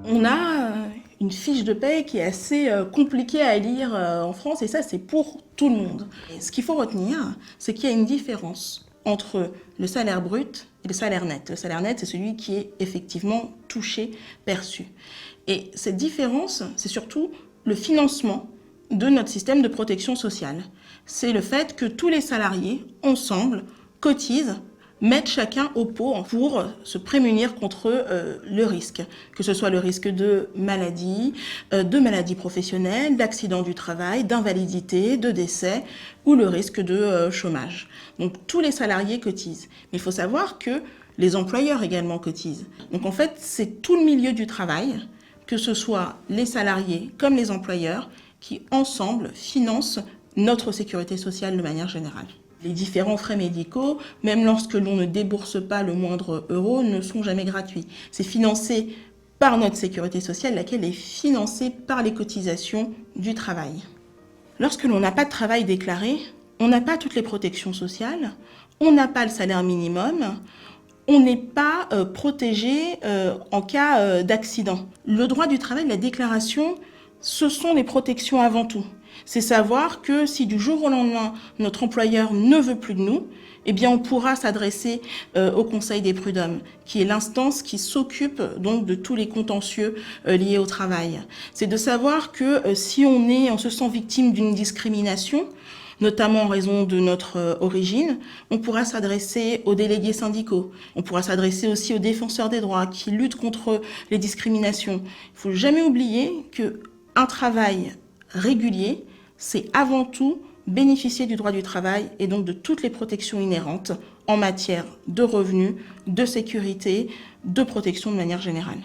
On a une fiche de paie qui est assez compliquée à lire en France et ça c'est pour tout le monde. Et ce qu'il faut retenir, c'est qu'il y a une différence entre le salaire brut et le salaire net. Le salaire net, c'est celui qui est effectivement touché, perçu. Et cette différence, c'est surtout le financement de notre système de protection sociale. C'est le fait que tous les salariés, ensemble, cotisent, mettent chacun au pot pour se prémunir contre le risque, que ce soit le risque de maladie professionnelle, d'accident du travail, d'invalidité, de décès ou le risque de chômage. Donc tous les salariés cotisent. Mais il faut savoir que les employeurs également cotisent. Donc en fait, c'est tout le milieu du travail, que ce soit les salariés comme les employeurs, qui ensemble financent notre sécurité sociale de manière générale. Les différents frais médicaux, même lorsque l'on ne débourse pas le moindre euro, ne sont jamais gratuits. C'est financé par notre sécurité sociale, laquelle est financée par les cotisations du travail. Lorsque l'on n'a pas de travail déclaré, on n'a pas toutes les protections sociales, on n'a pas le salaire minimum, on n'est pas protégé en cas d'accident. Le droit du travail, la déclaration, ce sont les protections avant tout. C'est savoir que si du jour au lendemain, notre employeur ne veut plus de nous, eh bien on pourra s'adresser au Conseil des prud'hommes, qui est l'instance qui s'occupe donc de tous les contentieux liés au travail. C'est de savoir que si on se sent victime d'une discrimination, notamment en raison de notre origine, on pourra s'adresser aux délégués syndicaux, on pourra s'adresser aussi aux défenseurs des droits qui luttent contre les discriminations. Il ne faut jamais oublier qu'un travail régulier, c'est avant tout bénéficier du droit du travail et donc de toutes les protections inhérentes en matière de revenus, de sécurité, de protection de manière générale.